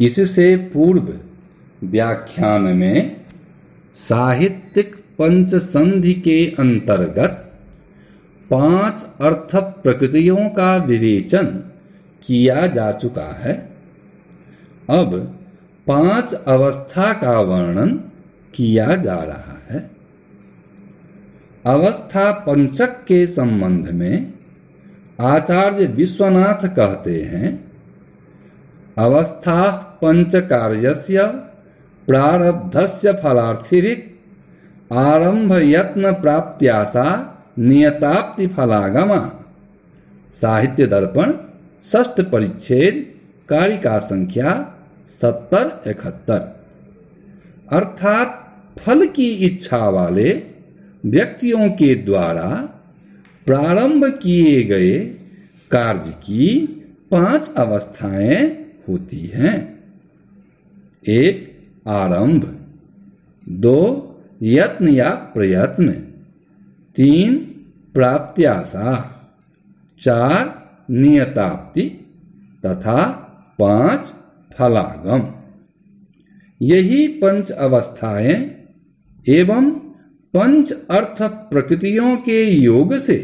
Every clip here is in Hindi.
इससे पूर्व व्याख्यान में साहित्यिक पंचसंधि के अंतर्गत 5 अर्थ प्रकृतियों का विवेचन किया जा चुका है। अब 5 अवस्था का वर्णन किया जा रहा है। अवस्था पंचक के संबंध में आचार्य विश्वनाथ कहते हैं, अवस्था पंचकार्यस्य प्रारब्धस्य फलार्थिभिः आरंभ यत्न प्राप्त्यासा नियताप्ति फलागमा। साहित्य दर्पण 6ठ परिच्छेद कारिका संख्या 70-71। अर्थात फल की इच्छा वाले व्यक्तियों के द्वारा प्रारंभ किए गए कार्य की 5 अवस्थाएं होती हैं। 1 आरंभ, 2 यत्न या प्रयत्न, 3 प्राप्त्याशा, 4 नियताप्ति तथा 5 फलागम। यही 5 अवस्थाएं एवं 5 अर्थ प्रकृतियों के योग से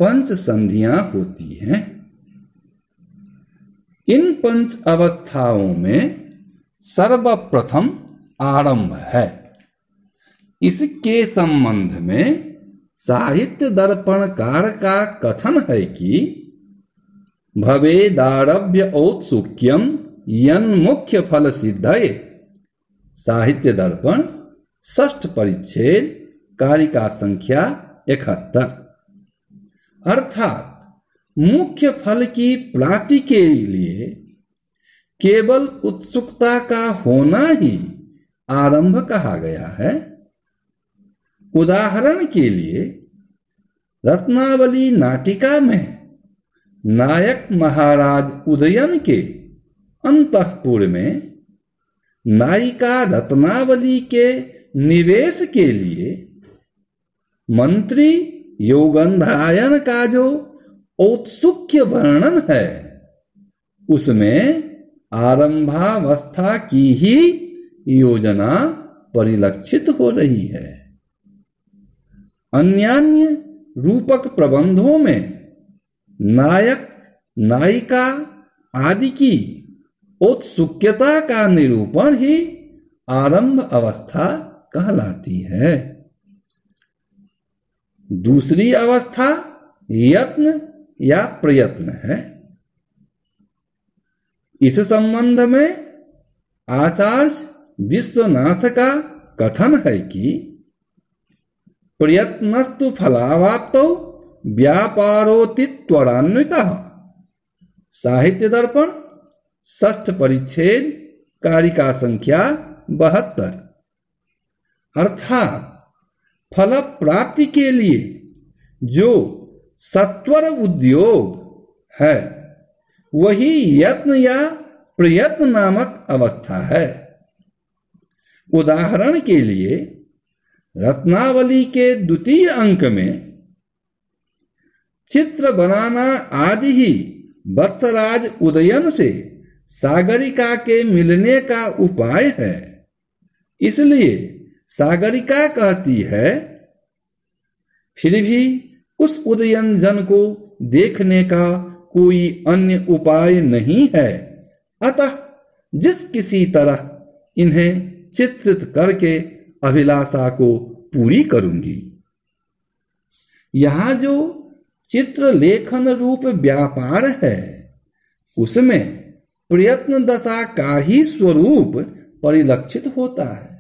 5 संधियां होती हैं। इन 5 अवस्थाओं में सर्वप्रथम आरंभ है। इसके संबंध में साहित्य दर्पणकार का कथन है कि भवेदारभ्य औत्सुक्यम यन्मुख्य फल सिद्धये। साहित्य दर्पण 6ठ परिच्छेद कारिका संख्या 71। अर्थात मुख्य फल की प्राप्ति के लिए केवल उत्सुकता का होना ही आरंभ कहा गया है। उदाहरण के लिए रत्नावली नाटिका में नायक महाराज उदयन के अंतःपुर में नायिका रत्नावली के निवेश के लिए मंत्री योगंधरायण का जो औत्सुक्य वर्णन है, उसमें आरंभावस्था की ही योजना परिलक्षित हो रही है। अन्यान्य रूपक प्रबंधों में नायक नायिका आदि की औत्सुक्यता का निरूपण ही आरंभ अवस्था कहलाती है। दूसरी अवस्था यत्न या प्रयत्न है। इस संबंध में आचार्य विश्वनाथ का कथन है कि प्रयत्नस्तु फलावाप्तौ व्यापारोति त्वरान्वितः। साहित्य दर्पण 6ठ परिच्छेद कारिका संख्या 72। अर्थात फल प्राप्ति के लिए जो सत्वर उद्योग है, वही यत्न या प्रयत्न नामक अवस्था है। उदाहरण के लिए रत्नावली के 2य अंक में चित्र बनाना आदि ही वत्सराज उदयन से सागरिका के मिलने का उपाय है। इसलिए सागरिका कहती है, फिर भी उस उदयन जन को देखने का कोई अन्य उपाय नहीं है, अतः जिस किसी तरह इन्हें चित्रित करके अभिलाषा को पूरी करूंगी। यहां जो चित्र लेखन रूप व्यापार है, उसमें प्रयत्न दशा का ही स्वरूप परिलक्षित होता है।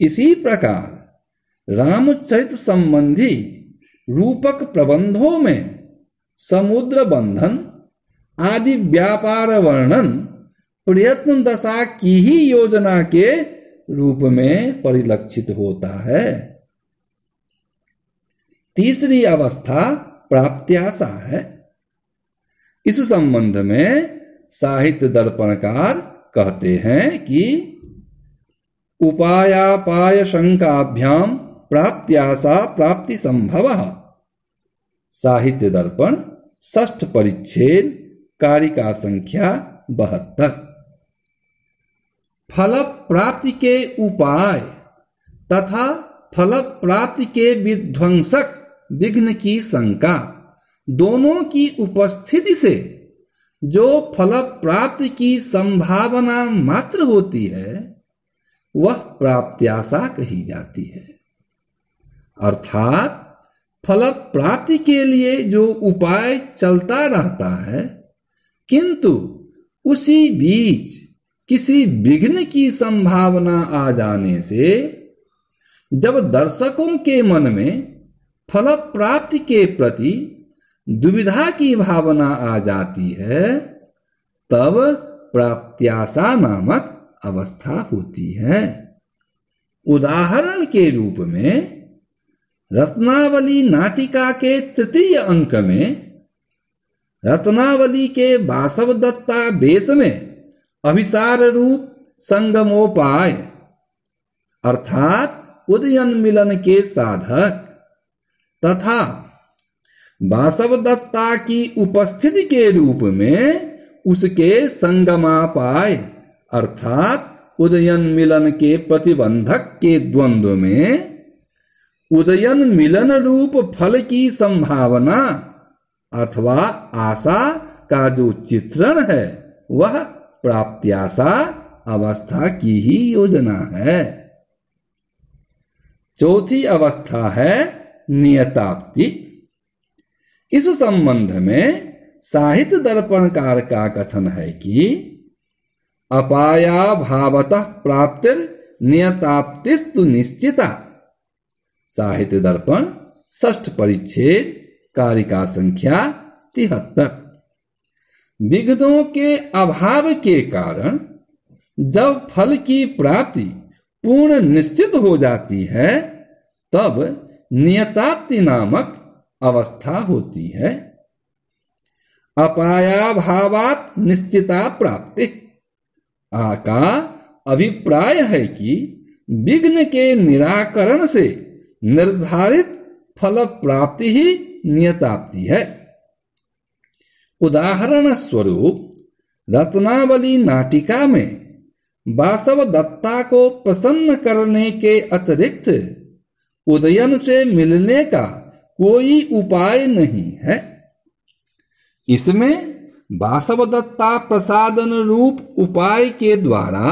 इसी प्रकार रामचरित संबंधी रूपक प्रबंधों में समुद्र बंधन आदि व्यापार वर्णन प्रयत्न दशा की ही योजना के रूप में परिलक्षित होता है। तीसरी अवस्था प्राप्त्याशा है। इस संबंध में साहित्य दर्पणकार कहते हैं कि उपायापाय शंकाभ्याम प्राप्त्याशा प्राप्ति संभवः। साहित्य दर्पण 6ठ परिच्छेद कारिका संख्या 72। फल प्राप्ति के उपाय तथा फल प्राप्ति के विध्वंसक विघ्न की शंका दोनों की उपस्थिति से जो फल प्राप्ति की संभावना मात्र होती है वह प्राप्त्याशा कही जाती है। अर्थात फल प्राप्ति के लिए जो उपाय चलता रहता है किंतु उसी बीच किसी विघ्न की संभावना आ जाने से जब दर्शकों के मन में फल प्राप्ति के प्रति दुविधा की भावना आ जाती है तब प्राप्त्याशा नामक अवस्था होती है। उदाहरण के रूप में रत्नावली नाटिका के तृतीय अंक में रत्नावली के वासवदत्ता वेश में अभिसार रूप संगमोपाय अर्थात उदयन मिलन के साधक तथा वासवदत्ता की उपस्थिति के रूप में उसके संगमापाय अर्थात उदयन मिलन के प्रतिबंधक के द्वंद्व में उदयन मिलन रूप फल की संभावना अथवा आशा का जो चित्रण है वह प्राप्त्याशा अवस्था की ही योजना है। चौथी अवस्था है नियताप्ति। इस संबंध में साहित्य दर्पणकार का कथन है कि अपाया भावतः प्राप्तिर नियताप्तिस्तु निश्चिता। साहित्य दर्पण 6ठ परिच्छेद कारिका संख्या 73। विघ्नों के अभाव के कारण जब फल की प्राप्ति पूर्ण निश्चित हो जाती है तब नियताप्ति नामक अवस्था होती है। अपाया भावात निश्चिता प्राप्ति का अभिप्राय है कि विघ्न के निराकरण से निर्धारित फल प्राप्ति ही नियताप्ति है। उदाहरण स्वरूप रत्नावली नाटिका में वासवदत्ता को प्रसन्न करने के अतिरिक्त उदयन से मिलने का कोई उपाय नहीं है। इसमें वासवदत्ता प्रसादन रूप उपाय के द्वारा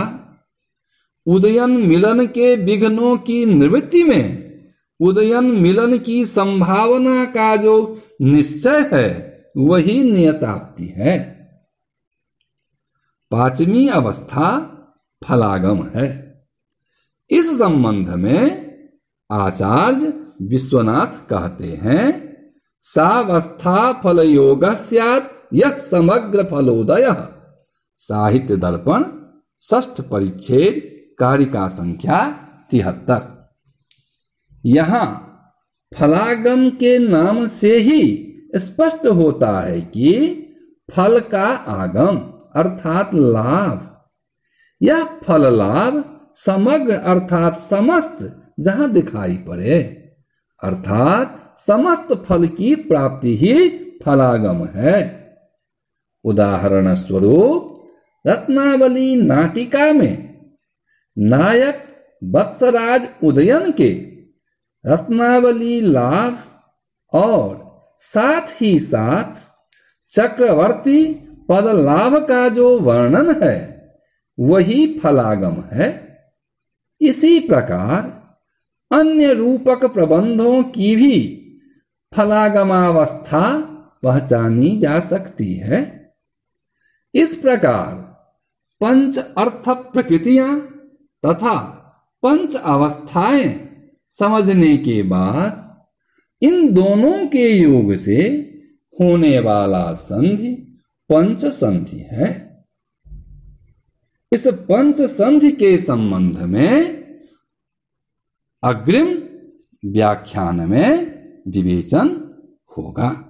उदयन मिलन के विघ्नों की निवृत्ति में उदयन मिलन की संभावना का जो निश्चय है वही नियताप्ति है। पांचवी अवस्था फलागम है। इस संबंध में आचार्य विश्वनाथ कहते हैं सावस्था फल योग स्यात् यह समग्र फलोदय। साहित्य दर्पण 6ठ परिच्छेद कारिका संख्या 73। यहाँ फलागम के नाम से ही स्पष्ट होता है कि फल का आगम अर्थात लाभ। यह फल लाभ समग्र अर्थात समस्त जहां दिखाई पड़े अर्थात समस्त फल की प्राप्ति ही फलागम है। उदाहरण स्वरूप रत्नावली नाटिका में नायक वत्सराज उदयन के रत्नावली लाभ और साथ ही साथ चक्रवर्ती पद लाभ का जो वर्णन है वही फलागम है। इसी प्रकार अन्य रूपक प्रबंधों की भी फलागमावस्था पहचानी जा सकती है। इस प्रकार पंच अर्थ प्रकृतियां तथा पंच अवस्थाएं समझने के बाद इन दोनों के योग से होने वाला संधि पंच संधि है। इस पंच संधि के संबंध में अग्रिम व्याख्यान में विवेचन होगा।